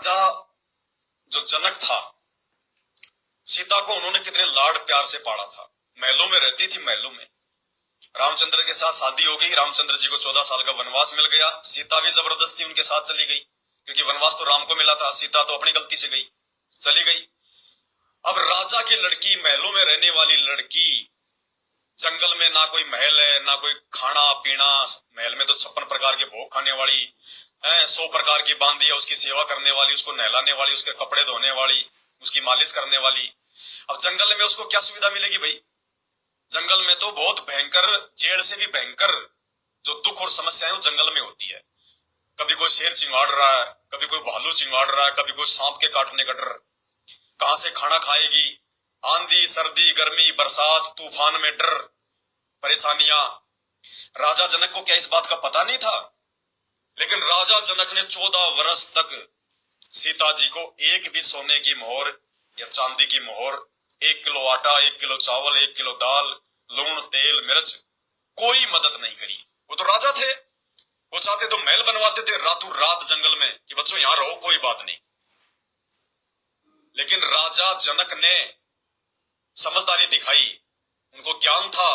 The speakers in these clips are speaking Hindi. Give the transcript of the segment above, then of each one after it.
राजा जो जनक था, सीता को उन्होंने कितने लाड प्यार से पाला था। महलों में रहती थी, महलों में। रामचंद्र के साथ शादी हो गई, रामचंद्र जी को 14 साल का वनवास मिल गया। सीता भी जबरदस्ती उनके साथ चली गई, क्योंकि वनवास तो राम को मिला था, सीता तो अपनी गलती से गई, चली गई। अब राजा की लड़की, महलों में रहने वाली लड़की, जंगल में ना कोई महल है, ना कोई खाना पीना। महल में तो 56 प्रकार के भोग खाने वाली है, 100 प्रकार की बांदी है, उसकी सेवा करने वाली, उसको नहलाने वाली, उसके कपड़े धोने वाली, उसकी मालिश करने वाली। अब जंगल में उसको क्या सुविधा मिलेगी भाई? जंगल में तो बहुत भयंकर, जेल से भी भयंकर जो दुख और समस्याएं वो जंगल में होती है। कभी कोई शेर चिंगाड़ रहा है, कभी कोई भालू चिंगाड़ रहा है, कभी कोई सांप के काटने का डर। कहां से खाना खाएगी? आंधी, सर्दी, गर्मी, बरसात, तूफान में डर, परेशानियां। राजा जनक को क्या इस बात का पता नहीं था? लेकिन राजा जनक ने 14 वर्ष तक सीता जी को एक भी सोने की मोहर या चांदी की मोहर, 1 किलो आटा, 1 किलो चावल, 1 किलो दाल, लूण, तेल, मिर्च, कोई मदद नहीं करी। वो तो राजा थे, वो चाहते तो महल बनवाते थे रातों रात जंगल में कि बच्चों यहां रहो, कोई बात नहीं। लेकिन राजा जनक ने समझदारी दिखाई, उनको ज्ञान था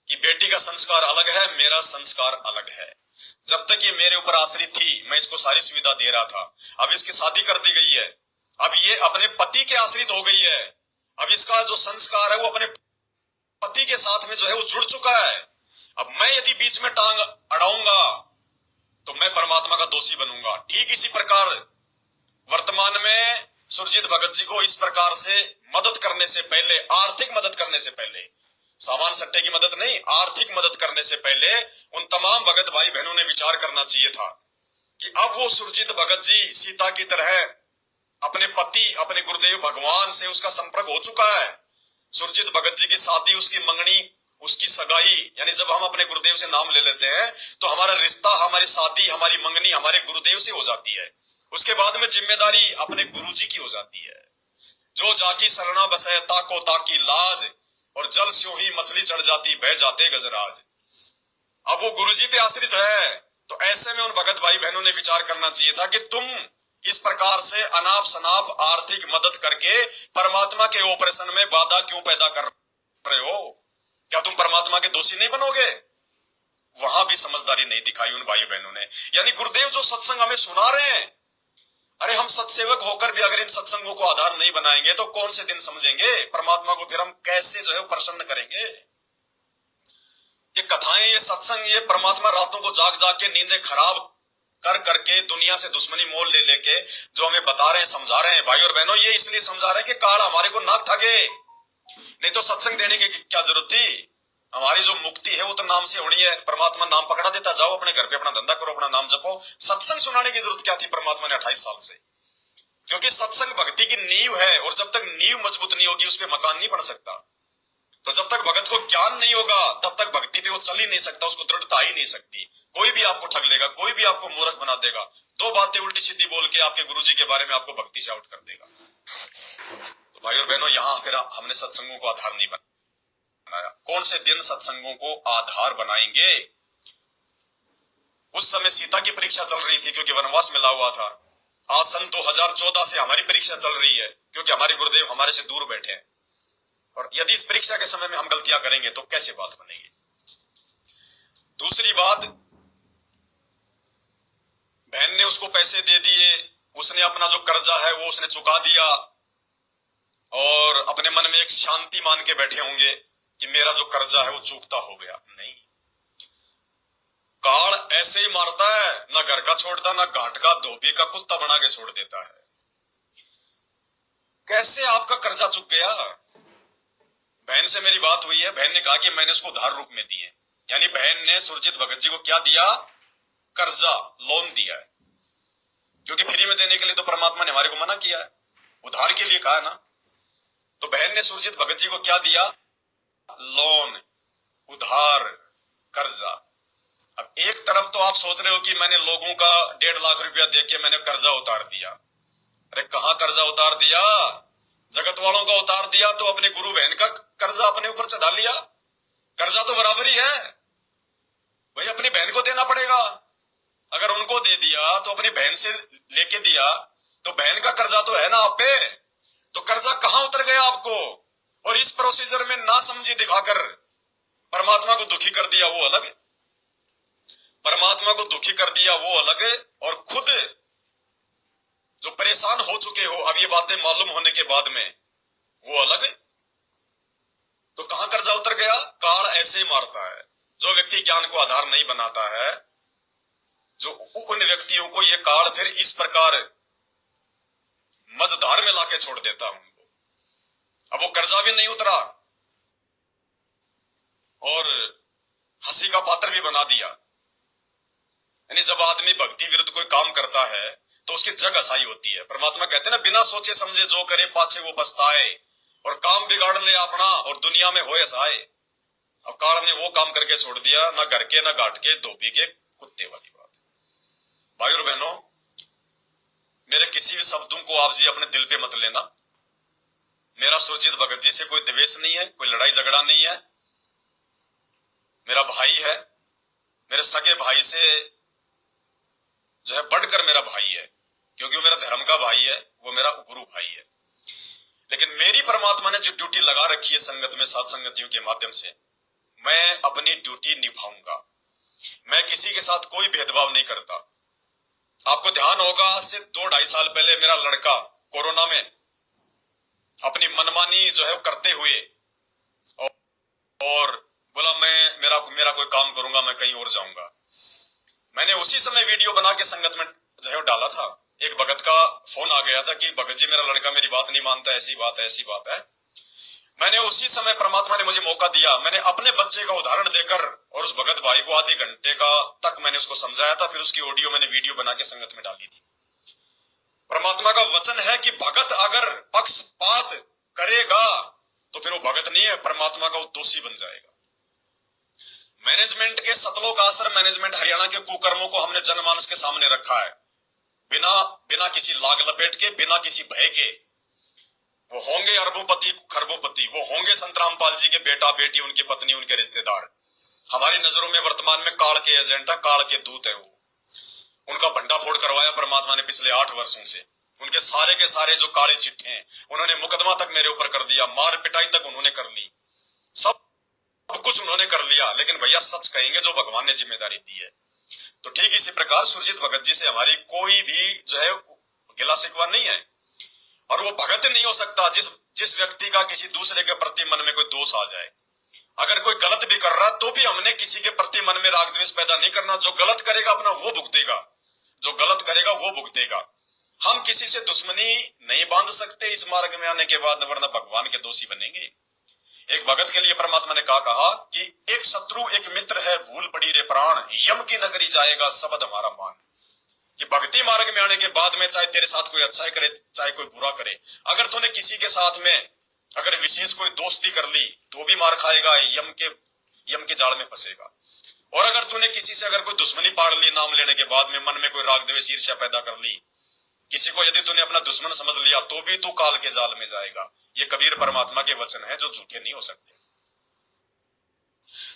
कि बेटी का संस्कार अलग है, मेरा संस्कार अलग है। जब तक ये मेरे ऊपर आश्रित थी, मैं इसको सारी सुविधा दे रहा था। अब इसकी शादी कर दी गई है, अब ये अपने पति के आश्रित हो गई है। अब इसका जो संस्कार है वो अपने पति के साथ में जो है वो जुड़ चुका है। अब मैं यदि बीच में टांग अड़ाऊंगा तो मैं परमात्मा का दोषी बनूंगा। ठीक इसी प्रकार वर्तमान में सुरजीत भगत जी को इस प्रकार से मदद करने से पहले, आर्थिक मदद करने से पहले, सामान सट्टे की मदद नहीं, आर्थिक मदद करने से पहले उन तमाम भगत भाई बहनों ने विचार करना चाहिए था कि अब वो सुरजीत भगत जी सीता की तरह अपने पति, अपने गुरुदेव भगवान से उसका संपर्क हो चुका है। सुरजीत भगत जी की शादी, उसकी मंगनी, उसकी सगाई, यानी जब हम अपने गुरुदेव से नाम ले लेते हैं तो हमारा रिश्ता, हमारी शादी, हमारी मंगनी हमारे गुरुदेव से हो जाती है। उसके बाद में जिम्मेदारी अपने गुरुजी की हो जाती है। जो जाकी सरना बसे ताको ताकी लाज, और जल स्यों ही मछली चढ़ जाती बह जाते गजराज। अब वो गुरुजी पे आश्रित है, तो ऐसे में उन भगत भाई बहनों ने विचार करना चाहिए था कि तुम इस प्रकार से अनाप शनाप आर्थिक मदद करके परमात्मा के ऑपरेशन में बाधा क्यों पैदा कर रहे हो? क्या तुम परमात्मा के दोषी नहीं बनोगे? वहां भी समझदारी नहीं दिखाई उन भाई बहनों ने। यानी गुरुदेव जो सत्संग हमें सुना रहे हैं, अरे हम सत्सेवक होकर भी अगर इन सत्संगों को आधार नहीं बनाएंगे तो कौन से दिन समझेंगे परमात्मा को? फिर हम कैसे जो है प्रसन्न करेंगे? ये कथाएं, ये सत्संग, ये परमात्मा रातों को जाग जाग के नींदें खराब कर करके दुनिया से दुश्मनी मोल ले लेके जो हमें बता रहे हैं, समझा रहे हैं भाई और बहनों, ये इसलिए समझा रहे हैं कि काल हमारे को ना ठगे। नहीं तो सत्संग देने की क्या जरूरत थी? हमारी जो मुक्ति है वो तो नाम से होनी है। परमात्मा नाम पकड़ा देता, जाओ अपने घर पे अपना धंधा करो, अपना नाम जपो। सत्संग सुनाने की जरूरत क्या थी परमात्मा ने 28 साल से? क्योंकि सत्संग भक्ति की नींव है, और जब तक नींव मजबूत नहीं होगी उस पर मकान नहीं बन सकता। तो जब तक भगत को ज्ञान नहीं होगा तब तक भक्ति पे वो चल ही नहीं सकता, उसको दृढ़ता ही नहीं सकती। कोई भी आपको ठग लेगा, कोई भी आपको मूर्ख बना देगा, 2 बातें उल्टी सीधी बोल के आपके गुरुजी के बारे में आपको भक्ति से आउट कर देगा। तो भाई और बहनों, यहाँ फिर हमने सत्संगों को आधार नहीं बनाया। कौन से दिन सत्संगों को आधार बनाएंगे? उस समय सीता की परीक्षा चल रही थी क्योंकि वनवास मिला हुआ था। आज सन 2014 से हमारी परीक्षा चल रही है क्योंकि हमारे गुरुदेव हमारे से दूर बैठे हैं। और यदि इस परीक्षा के समय में हम गलतियां करेंगे तो कैसे बात बनेगी? दूसरी बात, बहन ने उसको पैसे दे दिए, उसने अपना जो कर्जा है वो उसने चुका दिया, और अपने मन में एक शांति मान के बैठे होंगे कि मेरा जो कर्जा है वो चूकता हो गया। नहीं, काल ऐसे ही मारता है, ना घर का छोड़ता, ना घाट का धोबी का कुत्ता बना के छोड़ देता है। कैसे आपका कर्जा चुक गया? बहन से मेरी बात हुई है, बहन ने कहा कि मैंने उसको उधार रूप में दिए। यानी बहन ने सुरजीत भगत जी को क्या दिया? कर्जा, लोन दिया है। क्योंकि फ्री में देने के लिए तो परमात्मा ने हमारे को मना किया है, उधार के लिए कहा है ना। तो बहन ने सुरजीत भगत जी को क्या दिया? लोन, उधार, कर्जा। अब एक तरफ तो आप सोच रहे हो कि मैंने लोगों का 1.5 लाख रुपया देके मैंने कर्जा उतार दिया। अरे कहां कर्जा उतार दिया? जगत वालों का उतार दिया तो अपने गुरु बहन का कर्जा अपने ऊपर चढ़ा लिया। कर्जा तो बराबर ही है भाई, अपनी बहन को देना पड़ेगा। अगर उनको दे दिया तो अपनी बहन से लेके दिया, तो बहन का कर्जा तो है ना आप पे, तो कर्जा कहां उतर गया आपको? और इस प्रोसीजर में ना समझी दिखाकर परमात्मा को दुखी कर दिया वो अलग, परमात्मा को दुखी कर दिया वो अलग, और खुद जो परेशान हो चुके हो अब ये बातें मालूम होने के बाद में वो अलग। तो कहां कर्जा उतर गया? काल ऐसे मारता है, जो व्यक्ति ज्ञान को आधार नहीं बनाता है, जो उन व्यक्तियों को ये काल फिर इस प्रकार मझधार में लाके छोड़ देता उनको। अब वो कर्जा भी नहीं उतरा और हंसी का पात्र भी बना दिया। यानी जब आदमी भक्ति विरुद्ध कोई काम करता है तो उसकी जग हंसाई होती है। परमात्मा कहते हैं ना, बिना सोचे समझे जो करे पाछे वो पछताए, और काम बिगाड़ ले अपना और दुनिया में होए हंसाए। अब काल ने वो काम करके छोड़ दिया, ना घर के ना घाट के, धोबी के कुत्ते वाली बात। भाई और बहनों, मेरे किसी भी शब्दों को आप जी अपने दिल पे मत लेना। मेरा सुरजीत भगत जी से कोई द्वेष नहीं है, कोई लड़ाई झगड़ा नहीं है। मेरा भाई है, मेरे सगे भाई से जो है बढ़कर मेरा भाई है, क्योंकि वो मेरा धर्म का भाई है, वो मेरा गुरु भाई है। लेकिन मेरी परमात्मा ने जो ड्यूटी लगा रखी है संगत में, साथ संगतियों के माध्यम से, मैं अपनी ड्यूटी निभाऊंगा। मैं किसी के साथ कोई भेदभाव नहीं करता। आपको ध्यान होगा, आज से 2-2.5 साल पहले मेरा लड़का कोरोना में अपनी मनमानी जो है करते हुए और बोला मैं मेरा कोई काम करूंगा, मैं कहीं और जाऊंगा। मैंने उसी समय वीडियो बना के संगत में जो है डाला था। एक भगत का फोन आ गया था कि भगत जी मेरा लड़का मेरी बात नहीं मानता, ऐसी बात है, ऐसी बात है। मैंने उसी समय परमात्मा ने मुझे मौका दिया, मैंने अपने बच्चे का उदाहरण देकर और उस भगत भाई को आधे घंटे का तक मैंने उसको समझाया था। फिर उसकी ऑडियो मैंने वीडियो बना के संगत में डाली थी। परमात्मा का वचन है कि भगत अगर पक्षपात करेगा तो फिर वो भगत नहीं है, परमात्मा का वो दोषी बन जाएगा। मैनेजमेंट के सतलोक आश्रम मैनेजमेंट हरियाणा के कुकर्मों को हमने जनमानस के सामने रखा है, बिना किसी लाग लपेट के, बिना किसी भय के। वो होंगे अरबोपति खरबोपति, वो होंगे संत रामपाल जी के बेटा बेटी, उनकी पत्नी, उनके रिश्तेदार। हमारी नजरों में वर्तमान में काल के एजेंट है, काल के दूत है। वो उनका भंडाफोड़ करवाया परमात्मा ने पिछले 8 वर्षों से। उनके सारे के सारे जो काले चिट्ठे हैं उन्होंने मुकदमा तक मेरे ऊपर कर दिया, मार पिटाई तक उन्होंने कर ली, सब कुछ उन्होंने कर लिया। लेकिन भैया सच कहेंगे जो भगवान ने जिम्मेदारी दी है। तो ठीक इसी प्रकार सुरजीत भगत जी से हमारी कोई भी जो है गिला शिकवा नहीं है, और वो भगत नहीं हो सकता जिस व्यक्ति का किसी दूसरे के प्रति मन में कोई दोष आ जाए। अगर कोई गलत भी कर रहा तो भी हमने किसी के प्रति मन में राग द्वेष पैदा नहीं करना। जो गलत करेगा अपना वो भुगतेगा, जो गलत करेगा वो भुगतेगा। हम किसी से दुश्मनी नहीं बांध सकते इस मार्ग में आने के बाद, वरना भगवान के दोषी बनेंगे। एक भगत के लिए परमात्मा ने कहा कि एक शत्रु एक मित्र है, भूल पड़ी रे प्राण, यम की नगरी जाएगा शब्द हमारा मान। कि भक्ति मार्ग में आने के बाद में चाहे तेरे साथ कोई अच्छा करे चाहे कोई बुरा करे, अगर तूने किसी के साथ में अगर विशेष कोई दोस्ती कर ली तो भी मार खाएगा, यम के जाल में फंसेगा। और अगर तूने किसी से अगर कोई दुश्मनी पाड़ ली, नाम लेने के बाद में मन में कोई राग द्वेष ईर्ष्या पैदा कर ली, किसी को यदि तूने अपना दुश्मन समझ लिया तो भी तू काल के जाल में जाएगा। ये कबीर परमात्मा के वचन है जो झूठे नहीं हो सकते।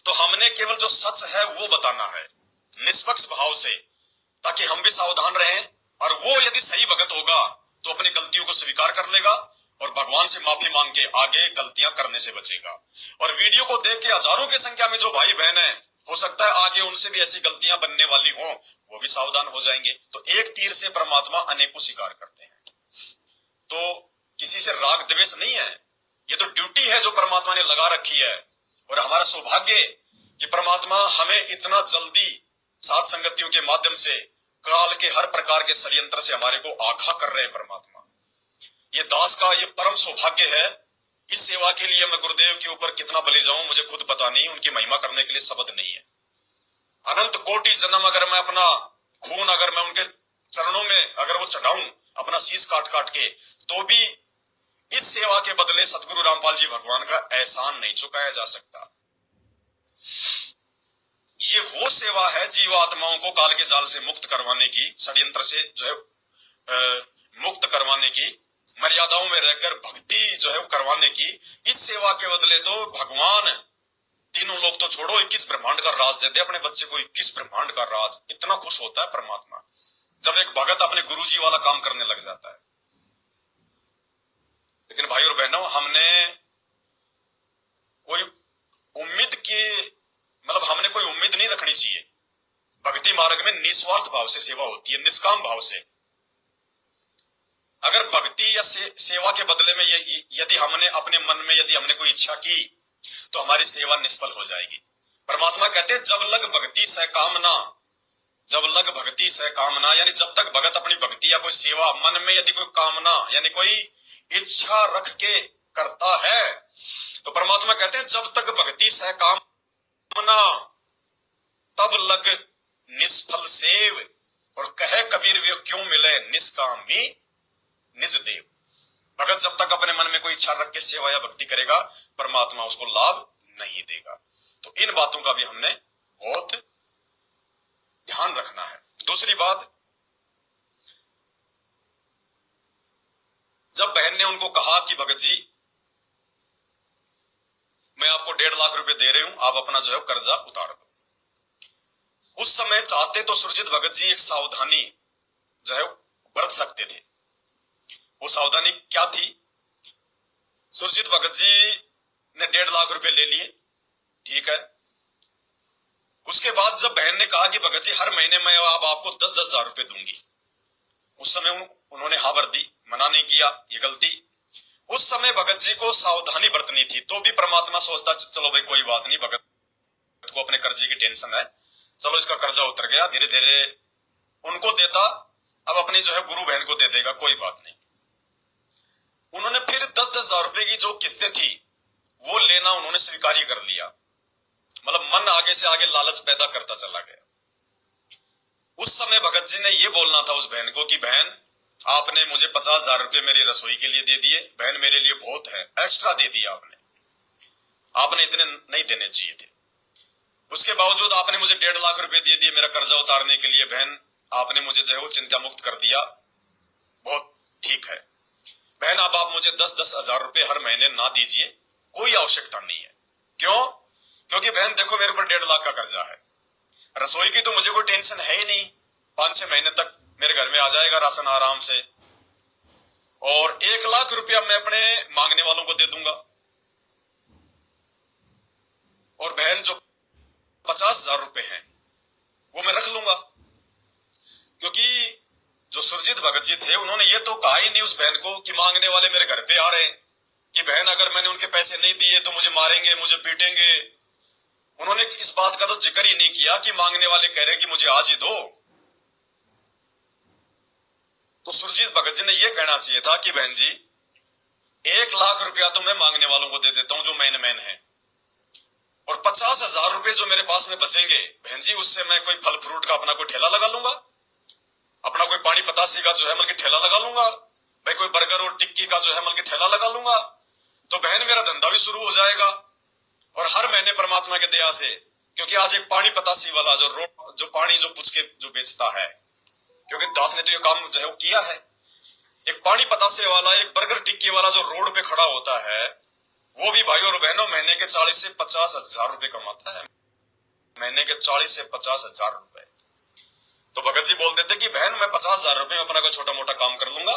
तो हमने केवल जो सच है वो बताना है निष्पक्ष भाव से, ताकि हम भी सावधान रहें। और वो यदि सही भगत होगा तो अपनी गलतियों को स्वीकार कर लेगा और भगवान से माफी मांग के आगे गलतियां करने से बचेगा। और वीडियो को देख के हजारों की संख्या में जो भाई बहन है, हो सकता है आगे उनसे भी ऐसी गलतियां बनने वाली हों, वो भी सावधान हो जाएंगे। तो एक तीर से परमात्मा अनेकों शिकार करते हैं। तो किसी से राग द्वेष नहीं है, ये तो ड्यूटी है जो परमात्मा ने लगा रखी है। और हमारा सौभाग्य कि परमात्मा हमें इतना जल्दी साथ संगतियों के माध्यम से काल के हर प्रकार के षड्यंत्र से हमारे को आगाह कर रहे हैं। परमात्मा ये दास का ये परम सौभाग्य है। इस सेवा के लिए मैं गुरुदेव के ऊपर कितना बलि जाऊं मुझे खुद पता नहीं, उनकी महिमा करने के लिए शब्द नहीं है। अनंत कोटि जन्म अगर मैं अपना खून अगर मैं उनके चरणों में अगर वो चढ़ाऊं अपना शीश काट काट के, तो भी इस सेवा के बदले सतगुरु रामपाल जी भगवान का एहसान नहीं चुकाया जा सकता। ये वो सेवा है जीवात्माओं को काल के जाल से मुक्त करवाने की, षड्यंत्र से जो है मुक्त करवाने की, मर्यादाओं में रहकर भक्ति जो है करवाने की। इस सेवा के बदले तो भगवान तीनों लोग तो छोड़ो 21 ब्रह्मांड का राज दे दे अपने बच्चे को। 21 ब्रह्मांड का राज, इतना खुश होता है परमात्मा। जब एक भगत अपने गुरुजी वाला काम करने लग जाता है। लेकिन भाई और बहनों, हमने कोई उम्मीद की हमने कोई उम्मीद नहीं रखनी चाहिए। भक्ति मार्ग में निस्वार्थ भाव से सेवा होती है, निष्काम भाव से। अगर भक्ति या सेवा के बदले में यदि हमने अपने मन में यदि हमने कोई इच्छा की तो हमारी सेवा निष्फल हो जाएगी। परमात्मा कहते हैं जब लग भक्ति सह कामना, जब लग भक्ति सह कामना, यानी जब तक भगत अपनी भक्ति या कोई सेवा मन में यदि कोई कामना यानी कोई इच्छा रख के करता है तो परमात्मा कहते हैं जब तक भक्ति सह कामना तब लग निष्फल सेव। और कहे कबीर वे क्यों मिले निष्कामी निज देव। भगत जब तक अपने मन में कोई इच्छा रख के सेवा या भक्ति करेगा परमात्मा उसको लाभ नहीं देगा। तो इन बातों का भी हमने बहुत ध्यान रखना है। दूसरी बात, जब बहन ने उनको कहा कि भगत जी मैं आपको 1.5 लाख रुपए दे रही हूं, आप अपना जो है कर्जा उतार दो। उस समय चाहते तो सुरजीत भगत जी एक सावधानी जो है बरत सकते थे। वो सावधानी क्या थी? सुरजीत भगत जी ने 1.5 लाख रुपए ले लिए, ठीक है। उसके बाद जब बहन ने कहा कि भगत जी हर महीने मैं आपको 10-10 हजार रुपए दूंगी, उस समय उन्होंने हाँ भर दी, मना नहीं किया, ये गलती। उस समय भगत जी को सावधानी बरतनी थी। तो भी परमात्मा सोचता चलो भाई कोई बात नहीं, भगत को अपने कर्जे की टेंशन है, चलो इसका कर्जा उतर गया, धीरे धीरे उनको देता, अब अपनी जो है गुरु बहन को दे देगा, कोई बात नहीं। उन्होंने फिर 10-10 हजार रुपए की जो किस्तें थी वो लेना उन्होंने स्वीकार कर लिया। मन आगे से आगे लालच पैदा करता चला गया। उस समय भगत जी ने ये बोलना था उस बहन को कि बहन आपने मुझे 50 हजार रुपए मेरी रसोई के लिए दे दिए, बहन मेरे लिए बहुत है, एक्स्ट्रा दे दिया आपने इतने नहीं देने चाहिए थे। उसके बावजूद आपने मुझे 1.5 लाख रुपए दे दिए मेरा कर्जा उतारने के लिए, बहन आपने मुझे जो है वो चिंता मुक्त कर दिया, बहुत ठीक है। बहन अब आप मुझे 10-10 हजार रुपए हर महीने ना दीजिए, कोई आवश्यकता नहीं है। क्यों? क्योंकि बहन देखो मेरे ऊपर 1.5 लाख का कर्जा है, रसोई की तो मुझे कोई टेंशन है ही नहीं, 5-6 महीने तक मेरे घर में आ जाएगा राशन आराम से, और 1 लाख रुपया मैं अपने मांगने वालों को दे दूंगा, और बहन जो 50 हजार रुपए हैं वो मैं रख लूंगा। क्योंकि जो सुरजीत भगत जी थे उन्होंने ये तो कहा ही नहीं उस बहन को कि मांगने वाले मेरे घर पे आ रहे हैं, कि बहन अगर मैंने उनके पैसे नहीं दिए तो मुझे मारेंगे, मुझे पीटेंगे। उन्होंने इस बात का तो जिक्र ही नहीं किया कि मांगने वाले कह रहे कि मुझे आज ही दो। तो सुरजीत भगत जी ने यह कहना चाहिए था कि बहन जी 1 लाख रुपया तो मैं मांगने वालों को दे देता हूं जो मैन है, और 50 हजार रुपए जो मेरे पास में बचेंगे बहन जी उससे मैं कोई फल फ्रूट का अपना कोई ठेला लगा लूंगा, अपना कोई पानी पतासी का जो है ठेला लगा लूंगा, भाई कोई बर्गर और टिक्की का जो है ठेला लगा लूंगा। तो बहन मेरा धंधा भी शुरू हो जाएगा, और हर महीने परमात्मा के दया से, क्योंकि आज एक पानी पतासी वाला जो पानी जो पूछ के जो बेचता है, क्योंकि दास ने तो ये काम जो है वो किया है, एक पानी पतासे वाला, एक बर्गर टिक्की वाला जो रोड पे खड़ा होता है वो भी भाई और बहनों महीने के 40 से 50 हजार रुपए कमाता है, महीने के 40 से 50 हजार रुपए। तो भगत जी बोल देते कि बहन मैं 50 हजार रुपए में अपना कोई छोटा मोटा काम कर लूंगा,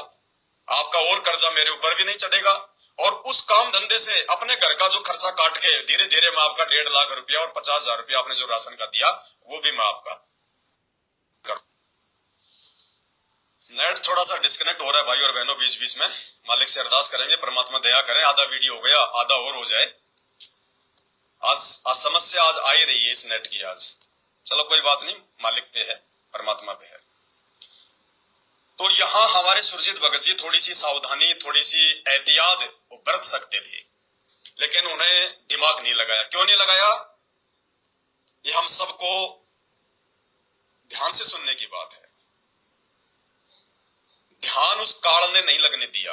आपका और कर्जा मेरे ऊपर भी नहीं चढ़ेगा, और उस काम धंधे से अपने घर का जो खर्चा काट के धीरे धीरे मैं आपका 1.5 लाख रुपया और 50 हजार रुपया आपने जो राशन का दिया वो भी मैं आपका कर। नेट थोड़ा सा डिस्कनेक्ट हो रहा है भाई और बहनों बीच बीच में, मालिक से अरदास करेंगे परमात्मा दया करें, आधा वीडियो हो गया, आधा और हो जाए। आज समस्या आज आ ही रही है इस नेट की आज, चलो कोई बात नहीं, मालिक पे है, परमात्मा पे है। तो यहां हमारे सुरजीत भगत जी थोड़ी सी सावधानी, थोड़ी सी एहतियात वो बरत सकते थे, लेकिन उन्हें दिमाग नहीं लगाया। क्यों नहीं लगाया? ये हम सबको ध्यान से सुनने की बात है। ध्यान उस काल ने नहीं लगने दिया,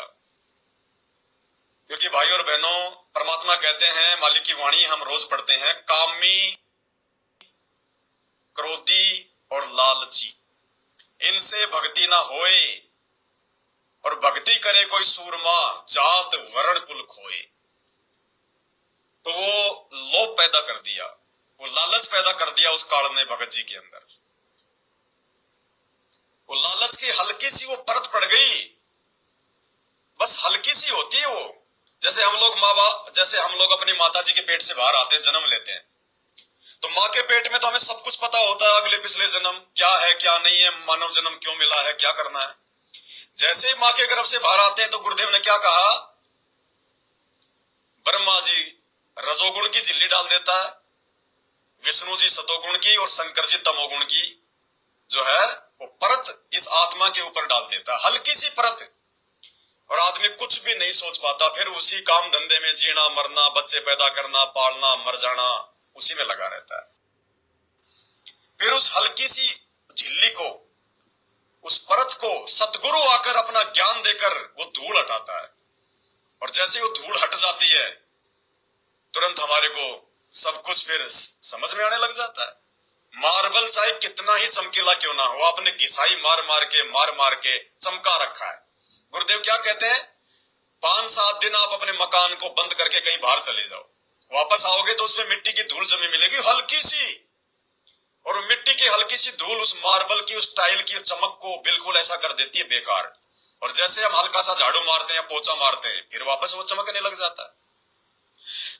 क्योंकि भाई और बहनों परमात्मा कहते हैं, मालिक की वाणी हम रोज पढ़ते हैं, कामी, क्रोधी और लालची इनसे भक्ति ना होए, और भक्ति करे कोई सूरमा जात वर्ण कुल खोए। तो वो लोभ पैदा कर दिया, वो लालच पैदा कर दिया उस काल ने भगत जी के अंदर। वो लालच की हल्की सी वो परत पड़ गई, बस हल्की सी होती है वो। जैसे हम लोग माँ बाप, जैसे हम लोग अपनी माता जी के पेट से बाहर आते हैं, जन्म लेते हैं, तो माँ के पेट में तो हमें सब कुछ पता होता है, अगले पिछले जन्म क्या है क्या नहीं है, मानव जन्म क्यों मिला है, क्या करना है। जैसे ही माँ के गर्भ से बाहर आते हैं तो गुरुदेव ने क्या कहा, ब्रह्मा जी रजोगुण की झिल्ली डाल देता है, विष्णु जी सतोगुण की और शंकर जी तमोगुण की जो है वो परत इस आत्मा के ऊपर डाल देता है, हल्की सी परत, और आदमी कुछ भी नहीं सोच पाता, फिर उसी काम धंधे में जीना मरना, बच्चे पैदा करना, पालना, मर जाना, उसी में लगा रहता है। फिर उस हल्की सी झिल्ली को, उस परत को सतगुरु आकर अपना ज्ञान देकर वो धूल हटाता है, और जैसे वो धूल हट जाती है तुरंत हमारे को सब कुछ फिर समझ में आने लग जाता है। मार्बल चाहे कितना ही चमकीला क्यों ना हो, आपने घिसाई मार मार के चमका रखा है। गुरुदेव क्या कहते हैं, 5-7 दिन आप अपने मकान को बंद करके कहीं बाहर चले जाओ, वापस आओगे तो उसमें मिट्टी की धूल जमी मिलेगी हल्की सी, और मिट्टी की हल्की सी धूल उस मार्बल की, उस टाइल की चमक को बिल्कुल ऐसा कर देती है बेकार। और जैसे हम हल्का सा झाड़ू मारते हैं या पोछा मारते हैं, फिर वापस वो चमकने लग जाता है।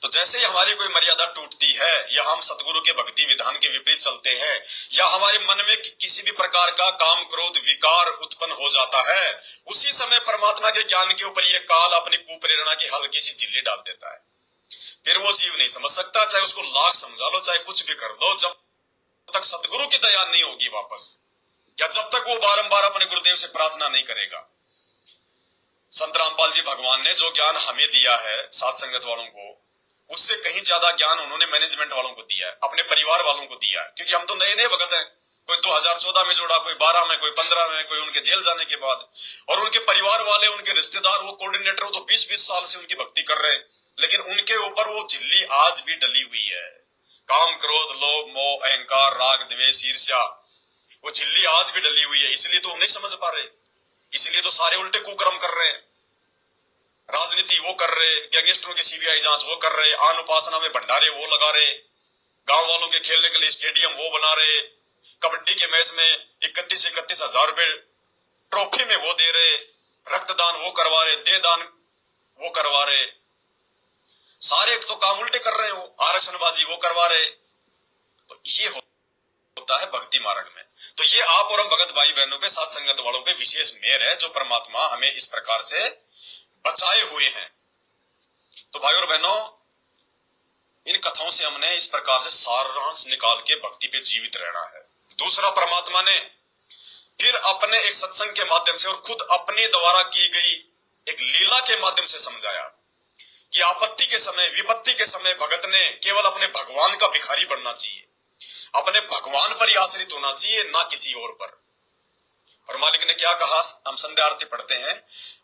तो जैसे ही हमारी कोई मर्यादा टूटती है, या हम सतगुरु के भक्ति विधान के विपरीत चलते हैं, या हमारे मन में किसी भी प्रकार का काम क्रोध विकार उत्पन्न हो जाता है, उसी समय परमात्मा के ज्ञान के ऊपर ये काल अपनी कुप्रेरणा की हल्की सी झिल्ली डाल देता है। फिर वो जीव नहीं समझ सकता, चाहे उसको लाख समझा लो, चाहे कुछ भी कर लो, जब तक सतगुरु की दया नहीं होगी वापस, या जब तक वो बारंबार अपने गुरुदेव से प्रार्थना नहीं करेगा। संत रामपाल जी भगवान ने जो ज्ञान हमें दिया है साध संगत वालों को, उससे कहीं ज्यादा ज्ञान उन्होंने मैनेजमेंट वालों को दिया है, अपने परिवार वालों को दिया है। क्योंकि हम तो नए नए भगत हैं, कोई 2014 में जुड़ा, कोई 12 में, कोई 15 में, कोई उनके जेल जाने के बाद, और उनके परिवार वाले, उनके रिश्तेदार, वो कोऑर्डिनेटर, वो तो 20-20 साल से उनकी भक्ति कर रहे हैं, लेकिन उनके ऊपर वो झिल्ली आज भी डली हुई है। काम क्रोध लोभ मोह अहंकार राग द्वेष ईर्ष्या, वो झिल्ली आज भी डली हुई है। इसलिए तो नहीं समझ पा रहे, इसलिए तो सारे उल्टे कुकर्म कर रहे हैं। राजनीति वो कर रहे, गैंगस्टरों की सीबीआई जांच वो कर रहे, आन उपासना में भंडारे वो लगा रहे, गांव वालों के खेलने के लिए स्टेडियम वो बना रहे, कबड्डी के मैच में 31-31 हजार रुपए ट्रॉफी में वो दे रहे, रक्तदान वो करवा रहे, देह दान वो करवा रहे, सारे तो काम उल्टे कर रहे हो, आरक्षणबाजी वो करवा रहे। तो ये होता है भक्ति मार्ग में। तो ये आप और हम भगत भाई बहनों पे, साथ संगत वालों पे विशेष मेहर है, जो परमात्मा हमें इस प्रकार से बचाए हुए हैं। तो भाई और बहनों, इन कथाओं से हमने इस प्रकार से सारांश निकाल के भक्ति पे जीवित रहना है। दूसरा, परमात्मा ने फिर अपने एक सत्संग के माध्यम से और खुद अपने द्वारा की गई एक लीला के माध्यम से समझाया कि आपत्ति के समय, विपत्ति के समय भगत ने केवल अपने भगवान का भिखारी बनना चाहिए, अपने भगवान पर ही आश्रित होना चाहिए, ना किसी और पर। और मालिक ने क्या कहा, हम संध्या आरती पढ़ते हैं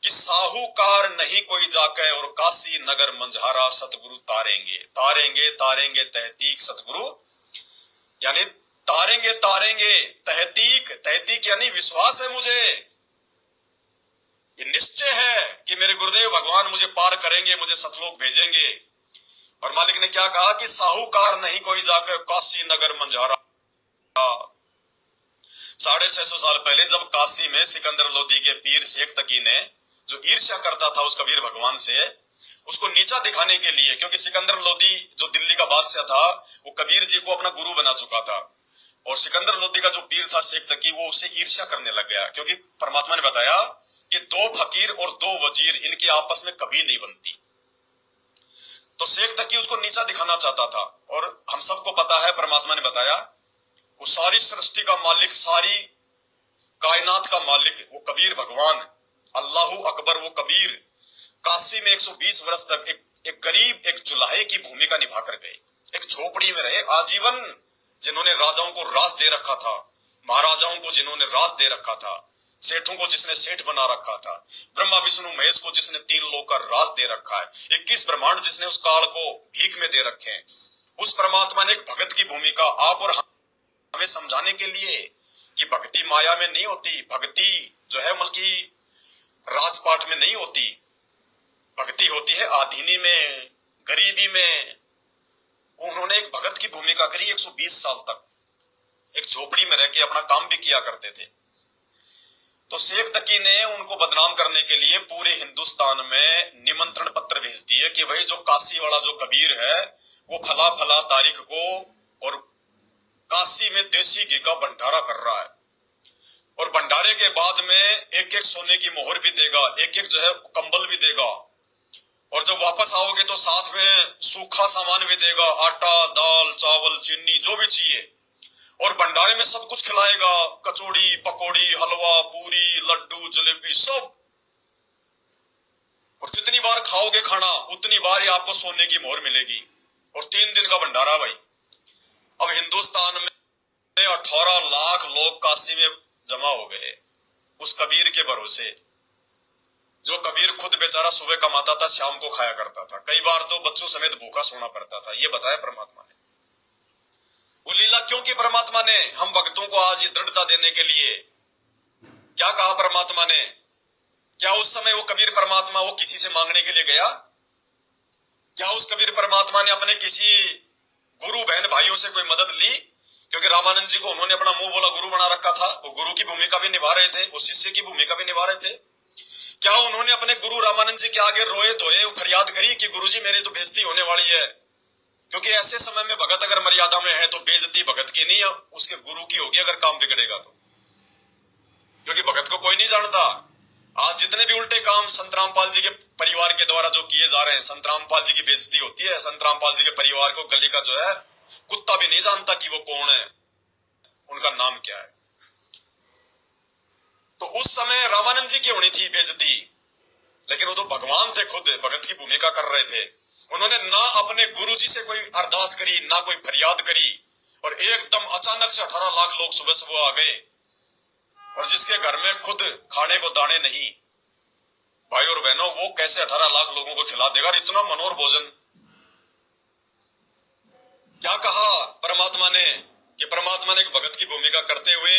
कि साहूकार नहीं कोई जाके और काशी नगर मंझारा सतगुरु तारेंगे तारेंगे तारेंगे तहतीक सतगुरु, यानी तारेंगे तारेंगे तहतीक, तहतीक यानी विश्वास है मुझे, ये निश्चय है कि मेरे गुरुदेव भगवान मुझे पार करेंगे, मुझे सतलोक भेजेंगे। और मालिक ने क्या कहा कि साहूकार नहीं कोई जाकर काशी नगर मंझारा। 650 साल पहले जब काशी में सिकंदर लोदी के पीर शेख तकी ने, जो ईर्ष्या करता था उस कबीर भगवान से, उसको नीचा दिखाने के लिए, क्योंकि सिकंदर लोदी जो दिल्ली का बादशाह था, वो कबीर जी को अपना गुरु बना चुका था, और सिकंदर लोदी का जो पीर था शेख तकी, वो उससे ईर्ष्या करने लग गया। क्योंकि परमात्मा ने बताया कि 2 फकीर और 2 वजीर इनकी आपस में कभी नहीं बनती। तो शेख तकी उसको नीचा दिखाना चाहता था, और हम सबको पता है, परमात्मा ने बताया, वो सारी सृष्टि का मालिक, सारी कायनात का मालिक, वो कबीर भगवान, अल्लाहू अकबर, वो कबीर काशी में 120 वर्ष तक एक गरीब, एक जुलाहे की भूमिका निभा कर गए। एक झोपड़ी में रहे आजीवन, जिन्होंने राजाओं को राज दे रखा था, महाराजाओं को जिन्होंने राज दे रखा था, सेठों को जिसने सेठ बना रखा था, ब्रह्मा विष्णु महेश को जिसने 3 लोक का राज दे रखा है, 21 ब्रह्मांड जिसने उस काल को भीख में दे रखे हैं, उस परमात्मा ने एक भगत की भूमिका आप और हमें समझाने के लिए कि भक्ति माया में नहीं होती, भक्ति जो है बल्कि राजपाट में नहीं होती, भक्ति होती है आधीनी में, गरीबी में। उन्होंने एक भगत की भूमिका करी 120 साल तक, एक झोपड़ी में रह के अपना काम भी किया करते थे। तो शेख तकी ने उनको बदनाम करने के लिए पूरे हिंदुस्तान में निमंत्रण पत्र भेज दिए कि भाई जो काशी वाला जो कबीर है वो फला फला तारीख को और काशी में देसी घी का भंडारा कर रहा है, और भंडारे के बाद में एक एक सोने की मोहर भी देगा, एक एक जो है कंबल भी देगा, और जब वापस आओगे तो साथ में सूखा सामान भी देगा, आटा, दाल, चावल, चीनी, जो भी चाहिए, और भंडारे में सब कुछ खिलाएगा, कचौड़ी, पकौड़ी, हलवा, पूरी, लड्डू, जलेबी, सब। और जितनी बार खाओगे खाना उतनी बार ही आपको सोने की मोहर मिलेगी, और 3 दिन का भंडारा भाई। अब हिंदुस्तान में 18 लाख लोग काशी में जमा हो गए उस कबीर के भरोसे, जो कबीर खुद बेचारा सुबह कमाता था, शाम को खाया करता था, कई बार तो बच्चों समेत भूखा सोना पड़ता था। ये बताया परमात्मा ने। वो लीला क्यों की परमात्मा ने हम भक्तों को आज ये दृढ़ता देने के लिए? क्या कहा परमात्मा ने? क्या उस समय वो कबीर परमात्मा वो किसी से मांगने के लिए गया? क्या उस कबीर परमात्मा ने अपने किसी गुरु बहन भाइयों से कोई मदद ली? क्योंकि रामानंद जी को उन्होंने अपना मुंह बोला गुरु बना रखा था, वो गुरु की भूमिका भी निभा रहे थे, वो शिष्य की भूमिका भी निभा रहे थे। क्या उन्होंने अपने गुरु रामानंद जी के आगे रोए धोए फरियाद करी कि गुरु जी मेरी तो बेइज्जती होने वाली है? क्योंकि ऐसे समय में भगत अगर मर्यादा में है तो बेइज्जती भगत की नहीं है, उसके गुरु की होगी अगर काम बिगड़ेगा तो। क्योंकि भगत को कोई नहीं जानता। आज जितने भी उल्टे काम संत रामपाल जी के परिवार के द्वारा जो किए जा रहे हैं, संत रामपाल जी की बेइज्जती होती है। संत रामपाल जी के परिवार को गली का जो है कुत्ता भी नहीं जानता कि वो कौन है, उनका नाम क्या है। तो उस समय रामानंद जी की होनी थी बेइज्जती, लेकिन वो तो भगवान थे, खुद भगत की भूमिका कर रहे थे। उन्होंने ना अपने गुरुजी से कोई अरदास करी, ना कोई फरियाद करी, और एकदम अचानक से 18 लाख लोग सुबह सुबह आ गए। और जिसके घर में खुद खाने को दाने नहीं, भाई और बहनों, वो कैसे 18 लाख लोगों को खिला देगा? इतना मनोहर भोजन। क्या कहा परमात्मा ने कि परमात्मा ने एक भगत की भूमिका करते हुए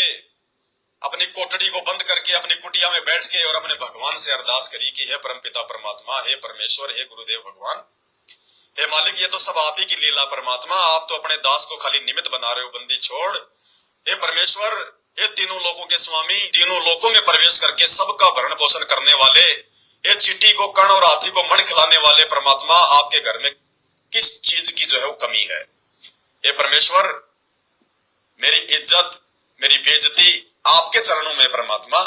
अपनी कोठड़ी को बंद करके अपनी कुटिया में बैठ के और अपने भगवान से अरदास करी कि हे परमपिता परमात्मा, हे परमेश्वर, हे गुरुदेव भगवान, हे मालिक, ये तो सब आप ही की लीला परमात्मा, आप तो अपने दास को खाली निमित्त बना रहे हो, बंदी छोड़। हे परमेश्वर, हे तीनों लोकों के स्वामी, तीनों लोकों में प्रवेश करके सबका भरण पोषण करने वाले, ये चींटी को कण और हाथी को मण खिलाने वाले परमात्मा, आपके घर में किस चीज की जो है वो कमी है? हे परमेश्वर, मेरी इज्जत, मेरी बेइज्जती आपके चरणों में परमात्मा।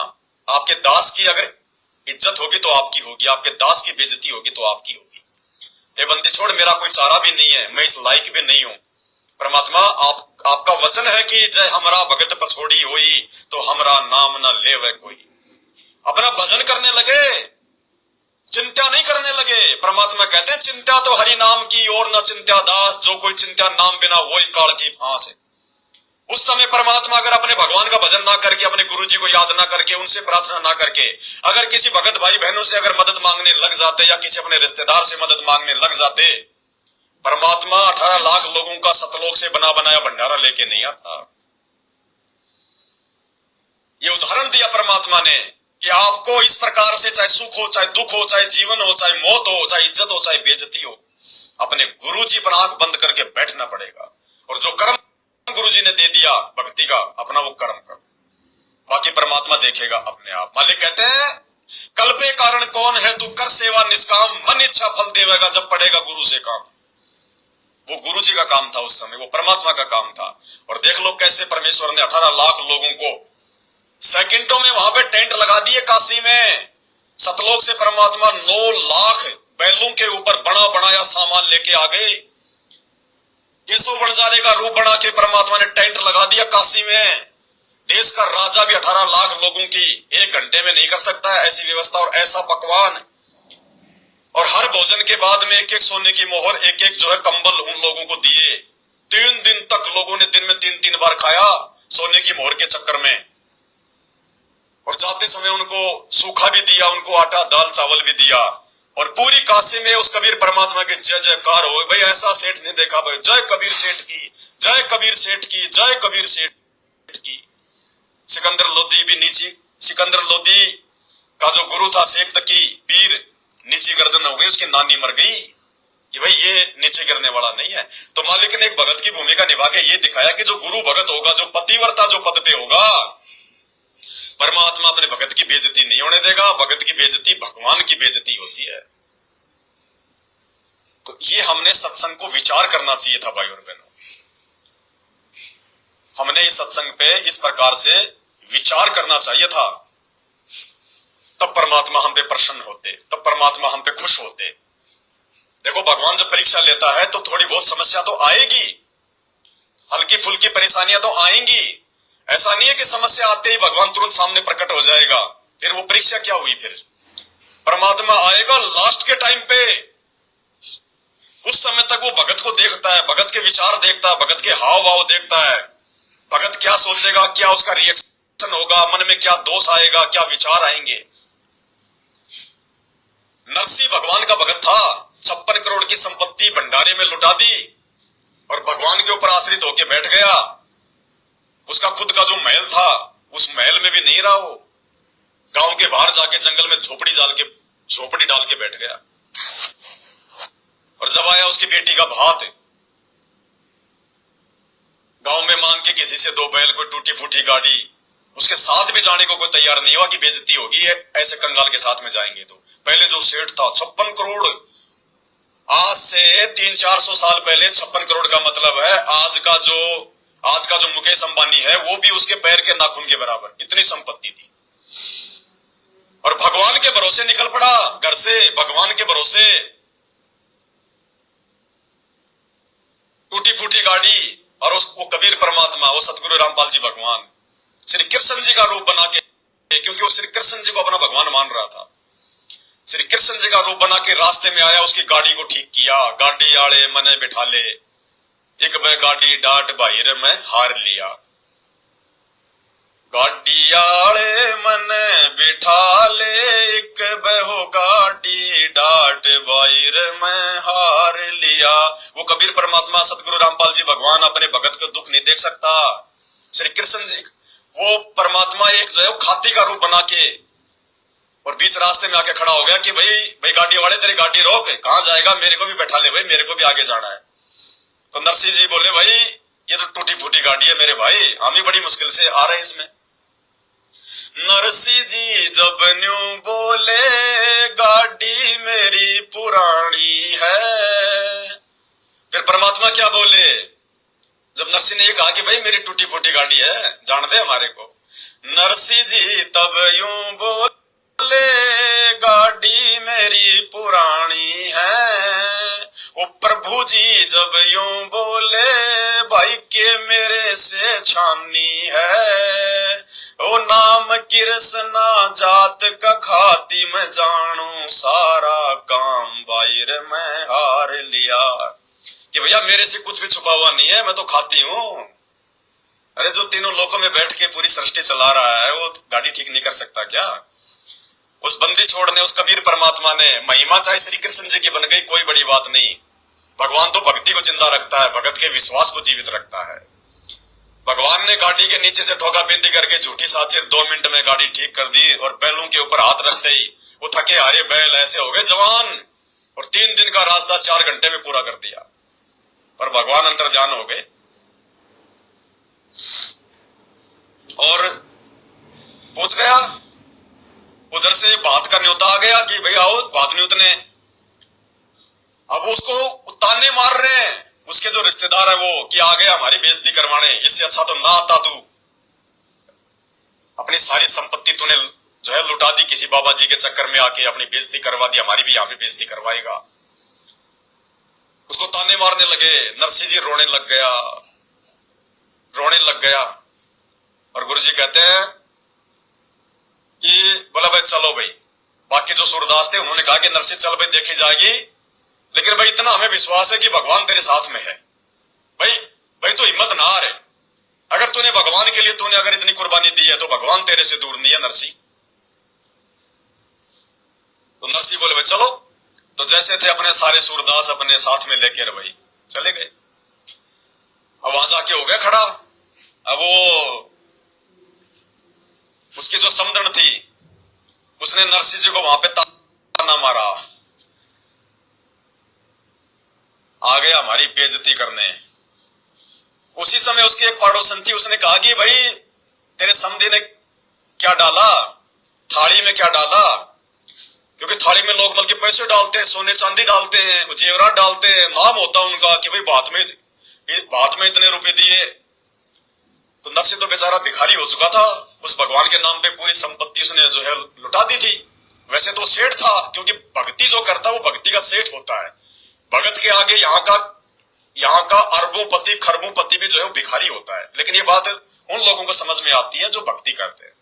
आपके दास की अगर इज्जत होगी तो आपकी होगी, आपके दास की बेइज्जती होगी तो आपकी होगी। ये बंदी छोड़, मेरा कोई चारा भी नहीं है, मैं इस लायक भी नहीं हूं परमात्मा। आपका वचन है कि जय हमरा भगत पछोड़ी हुई तो हमरा नाम न ले वह कोई। अपना भजन करने लगे, चिंता नहीं करने लगे। परमात्मा कहते हैं चिंता तो हरि नाम की और न चिंता दास, जो कोई चिंता नाम बिना वही काल की फांस है। उस समय परमात्मा अगर अपने भगवान का भजन ना करके, अपने गुरु जी को याद ना करके, उनसे प्रार्थना ना करके, अगर किसी भगत भाई बहनों से अगर मदद मांगने लग जाते या किसी अपने रिश्तेदार से मदद मांगने लग जाते, परमात्मा 18 लाख लोगों का सतलोक से बना बनाया भंडारा लेके नहीं आता। ये उदाहरण दिया परमात्मा ने कि आपको इस प्रकार से चाहे सुख हो, चाहे दुख हो, चाहे जीवन हो, चाहे मौत हो, चाहे इज्जत हो, चाहे बेइज्जती हो, अपने गुरु जी पर आंख बंद करके बैठना पड़ेगा। और जो कर्म गुरु जी ने दे दिया भक्ति का, अपना वो कर्म कर, बाकी परमात्मा देखेगा अपने आप। मालिक कहते हैं कल्पे कारण कौन है तू, कर सेवा निष्काम, मन इच्छा फल देवेगा जब पड़ेगा गुरु से काम। वो गुरु जी का काम था उस समय, वो परमात्मा का काम था। और देख लो कैसे परमेश्वर ने 18 लाख लोगों को सेकंडों में वहां पे टेंट लगा दिए काशी में। सतलोक से परमात्मा 9 लाख बैलों के ऊपर बना बनाया सामान लेके आ गए। केशव बड़जाले का रूप बना के परमात्मा ने टेंट लगा दिया काशी में। देश का राजा भी 18 लाख लोगों की 1 घंटे में नहीं कर सकता है ऐसी व्यवस्था और ऐसा पकवान। और हर भोजन के बाद में एक एक सोने की मोहर, एक एक जो है कंबल उन लोगों को दिए। 3 दिन तक लोगों ने दिन में 3-3 बार खाया सोने की मोहर के चक्कर में। और जाते समय उनको सूखा भी दिया, उनको आटा दाल चावल भी दिया। और पूरी काशी में उस कबीर परमात्मा की जय जयकार हो। भाई ऐसा सेठ नहीं देखा भाई, जय कबीर सेठ की, जय कबीर सेठ की, जय कबीर सेठ की। सिकंदर लोदी भी नीची, सिकंदर लोदी का जो गुरु था शेख तकी पीर, नीची गर्दन हो गई, उसकी नानी मर गई कि भाई ये नीचे गिरने वाला नहीं है। तो मालिक ने एक भगत की भूमिका निभा के ये दिखाया कि जो गुरु भगत होगा, जो पतिव्रता जो पद पे होगा, परमात्मा अपने भगत की बेइज्जती नहीं होने देगा। भगत की बेइज्जती भगवान की बेइज्जती होती है। तो ये हमने सत्संग को विचार करना चाहिए था भाई और बहनों। हमने इस सत्संग पे इस प्रकार से विचार करना चाहिए था, तब परमात्मा हम पे प्रसन्न होते, तब परमात्मा हम पे खुश होते। देखो भगवान जब परीक्षा लेता है तो थोड़ी बहुत समस्या तो आएगी, हल्की फुल्की परेशानियां तो आएंगी। ऐसा नहीं है कि समस्या आते ही भगवान तुरंत सामने प्रकट हो जाएगा। फिर वो परीक्षा क्या हुई? फिर परमात्मा आएगा लास्ट के टाइम पे। उस समय तक वो भगत को देखता है, भगत के विचार देखता है, भगत के हाव भाव देखता है। भगत क्या सोचेगा, क्या उसका रिएक्शन होगा, मन में क्या दोष आएगा, क्या विचार आएंगे। नरसिंह भगवान का भगत था, 56 करोड़ की संपत्ति भंडारे में लुटा दी और भगवान के ऊपर आश्रित होकर बैठ गया। उसका खुद का जो महल था उस महल में भी नहीं रहा, वो गांव के बाहर जाके जंगल में झोपड़ी डाल के बैठ गया। और जब आया उसकी बेटी का भात, गांव में मांग के किसी से 2 बैल, कोई टूटी फूटी गाड़ी, उसके साथ भी जाने को कोई तैयार नहीं हुआ कि बेइज्जती होगी ऐसे कंगाल के साथ में जाएंगे। तो पहले जो सेठ था 56 करोड़, आज से 300-400 साल पहले 56 करोड़ का मतलब है आज का जो मुकेश अंबानी है वो भी उसके पैर के नाखून के बराबर, इतनी संपत्ति थी। और भगवान के भरोसे निकल पड़ा घर से, भगवान के भरोसे। टूटी फूटी गाड़ी और वो कबीर परमात्मा, वो सतगुरु रामपाल जी भगवान, श्री कृष्ण जी का रूप बना के, क्योंकि वो श्री कृष्ण जी को अपना भगवान मान रहा था, श्री कृष्ण जी का रूप बना के रास्ते में आया, उसकी गाड़ी को ठीक किया। गाड़ी आड़े मने बिठा ले, एक बे गाड़ी डाट भाई रे मैं हार लिया। गाड़ी आड़े मने बिठा ले, एक बे हो गाड़ी डाट भाई रे मैं हार लिया। वो कबीर परमात्मा सतगुरु रामपाल जी भगवान अपने भगत को दुख नहीं देख सकता। श्री कृष्ण जी वो परमात्मा एक जो है खाती का रूप बना के और बीच रास्ते में आके खड़ा हो गया कि भाई गाड़ी वाले तेरी गाड़ी रोक, कहां जाएगा, मेरे को भी बैठा ले भाई, मेरे को भी आगे जाना है। तो नरसिंह जी बोले भाई ये तो टूटी फूटी गाड़ी है मेरे भाई, हम ही बड़ी मुश्किल से आ रहे हैं इसमें। नरसिंह जी जब न्यू बोले गाड़ी मेरी पुरानी है, फिर परमात्मा क्या बोले? जब नरसिंह ने ये कहा कि भाई मेरी टूटी फूटी गाड़ी है, जान दे हमारे को, नरसिंह जी तब यूं बोले गाड़ी मेरी पुरानी है। ओ प्रभु जी जब यूं बोले भाई के मेरे से छानी है। ओ नाम कृष्णा जात का खाती मैं जानू, सारा काम बाहर मैं हार लिया। कि भैया मेरे से कुछ भी छुपा हुआ नहीं है, मैं तो खाती हूं। अरे जो तीनों लोकों में बैठ के पूरी सृष्टि चला रहा है वो गाड़ी ठीक नहीं कर सकता क्या? उस बंदी छोड़ ने, उस कबीर परमात्मा ने, महिमा चाहे श्री कृष्ण जी की बन गई, कोई बड़ी बात नहीं। भगवान तो भक्ति को जिंदा रखता है, भगत के विश्वास को जीवित रखता है। भगवान ने गाड़ी के नीचे से ठोका बिंदी करके झूठी साचिर 2 मिनट में गाड़ी ठीक कर दी और बैलों के ऊपर हाथ रखते ही वो थके हारे बैल ऐसे हो गए जवान, और 3 दिन का रास्ता 4 घंटे में पूरा कर दिया। और भगवान अंतर्ध्यान हो गए और पूछ गया, उधर से बात का न्योता आ गया कि भाई आओ बात न्योतने। अब उसको ताने मार रहे हैं उसके जो रिश्तेदार है वो कि आ गया हमारी बेइज्जती करवाने, इससे अच्छा तो ना आता तू। अपनी सारी संपत्ति तूने जो है लुटा दी किसी बाबा जी के चक्कर में आके, अपनी बेइज्जती करवा दी, हमारी भी यहां पे बेइज्जती करवाएगा। उसको ताने मारने लगे। नरसिंह जी रोने लग गया और गुरु जी कहते हैं कि बोला भाई चलो भाई। बाकी जो सूरदास थे उन्होंने कहा कि नरसिंह चल भाई देखी जाएगी, लेकिन भाई इतना हमें विश्वास है कि भगवान तेरे साथ में है। भाई तो हिम्मत ना आ रहे, अगर तूने भगवान के लिए तूने अगर इतनी कुर्बानी दी है तो भगवान तेरे से दूर नहीं है नरसिंह। तो नरसिंह बोले भाई चलो। तो जैसे थे अपने सारे सूरदास अपने साथ में लेकर भाई चले गए। अब वहां जाके हो गया खड़ा। अब वो उसकी जो समदन थी उसने नरसिंह जी को वहां पे ताना मारा, आ गया हमारी बेइज्जती करने। उसी समय उसकी एक पड़ोसन थी, उसने कहा कि भाई तेरे समधी ने क्या डाला, थाली में क्या डाला, क्योंकि थाली में लोग बल्कि पैसे डालते हैं, सोने चांदी डालते हैं, जेवरात डालते हैं, नाम होता है उनका कि भाई बात में इतने रुपए दिए। तो नरसी तो बेचारा भिखारी हो चुका था, उस भगवान के नाम पे पूरी संपत्ति उसने जो है लुटा दी थी। वैसे तो सेठ था, क्योंकि भक्ति जो करता है वो भक्ति का सेठ होता है। भगत के आगे यहाँ का अरबों खरबों पति भी जो है वो भिखारी होता है। लेकिन ये बात उन लोगों को समझ में आती है जो भक्ति करते हैं।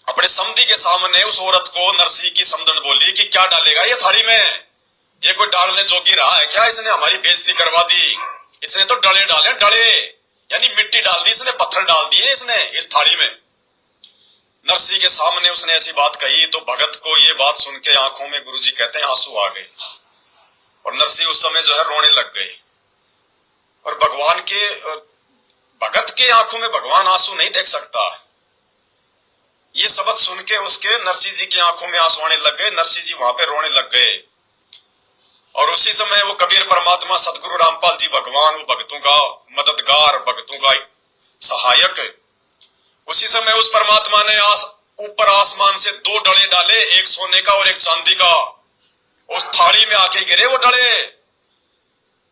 अपने समधी के सामने उस औरत को नरसी की समधन बोली कि क्या डालेगा ये थाली में, ये कोई डालने जोगी रहा है क्या, इसने हमारी बेइज्जती करवा दी, इसने तो डले डाले, डले यानी मिट्टी डाल दी इसने, पत्थर डाल दिए इसने इस थाली में। नरसी के सामने उसने ऐसी बात कही तो भगत को ये बात सुन के आंखों में गुरुजी कहते हैं आंसू आ गए, और नरसी उस समय जो है रोने लग गए। और भगत के आंखों में भगवान आंसू नहीं देख सकता। ये शब्द सुन के उसके नरसी जी की आंखों में आंसू आने लग गए, नरसी जी वहां पे रोने लग गए। और उसी समय वो कबीर परमात्मा सदगुरु रामपाल जी भगवान, वो भक्तों का मददगार, भक्तों का सहायक, उसी समय उस परमात्मा ने ऊपर आसमान से 2 डले डाले, एक सोने का और एक चांदी का, उस थाली में आके गिरे वो डले।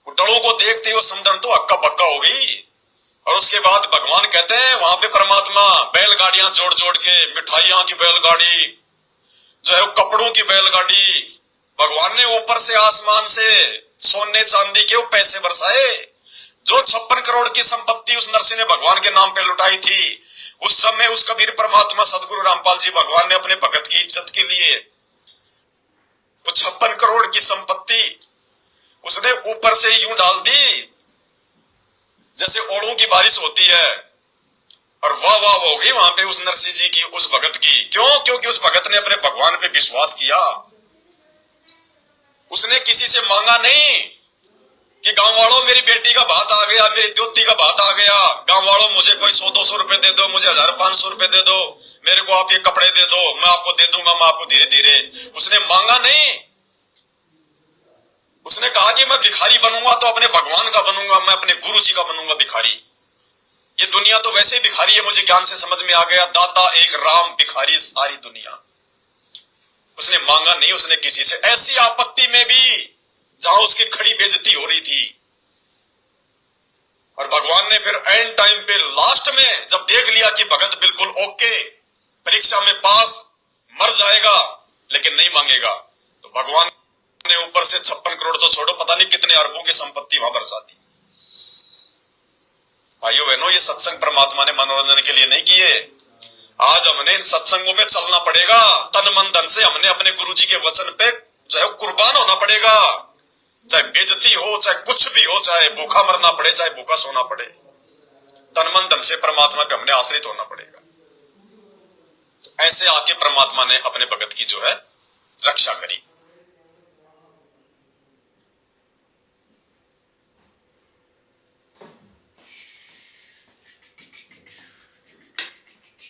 वो डलों को देखते ही वो समधन तो हक्का बक्का हो गई। और उसके बाद भगवान कहते हैं वहां पे परमात्मा बैलगाड़ियां जोड़ जोड़ के, मिठाइयां की बैलगाड़ी जो है, कपड़ों की बैलगाड़ी, भगवान ने ऊपर से आसमान से सोने चांदी के वो पैसे बरसाए। जो 56 करोड़ की संपत्ति उस नरसी ने भगवान के नाम पे लुटाई थी, उस समय उस कबीर परमात्मा सदगुरु रामपाल जी भगवान ने अपने भगत की इज्जत के लिए वो 56 करोड़ की संपत्ति उसने ऊपर से यूं डाल दी जैसे ओड़ों की बारिश होती है। और वाह वाह हो गई वहां पे उस नरसी जी की, उस भगत की। क्यों? क्योंकि उस भगत ने अपने भगवान पे विश्वास किया। उसने किसी से मांगा नहीं कि गांव वालों मेरी बेटी का बात आ गया, मेरी द्योती का बात आ गया, गांव वालों मुझे कोई 100-200 रुपए दे दो, मुझे 1000-500 रुपए दे दो, मेरे को आप ये कपड़े दे दो, मैं आपको दे दूंगा, मैं आपको धीरे धीरे। उसने मांगा नहीं। उसने कहा कि मैं भिखारी बनूंगा तो अपने भगवान का बनूंगा, मैं अपने गुरु जी का बनूंगा भिखारी। ये दुनिया तो वैसे ही भिखारी है, मुझे ज्ञान से समझ में आ गया। दाता एक राम, भिखारी सारी दुनिया। उसने मांगा नहीं उसने किसी से, ऐसी आपत्ति में भी जहां उसकी खड़ी बेइज्जती हो रही थी। और भगवान ने फिर एंड टाइम पे लास्ट में जब देख लिया कि भगत बिल्कुल ओके, परीक्षा में पास, मर जाएगा लेकिन नहीं मांगेगा, तो भगवान ने ऊपर से 56 करोड़ तो छोड़ो, पता नहीं कितने अरबों की संपत्ति वहां बरसा दी। भाइयों बहनों, ये सत्संग परमात्मा ने मनोरंजन के लिए नहीं किए। आज हमने इन सत्संगों पे चलना पड़ेगा, तन मन धन से हमने अपने गुरु जी के वचन पे जो है कुर्बान होना पड़ेगा। चाहे बेइज्जती हो, चाहे कुछ भी हो, चाहे भूखा मरना पड़े, चाहे भूखा सोना पड़े, तन मन धन से परमात्मा पे हमने आश्रित होना पड़ेगा। ऐसे आके परमात्मा ने अपने भगत की जो है रक्षा करी।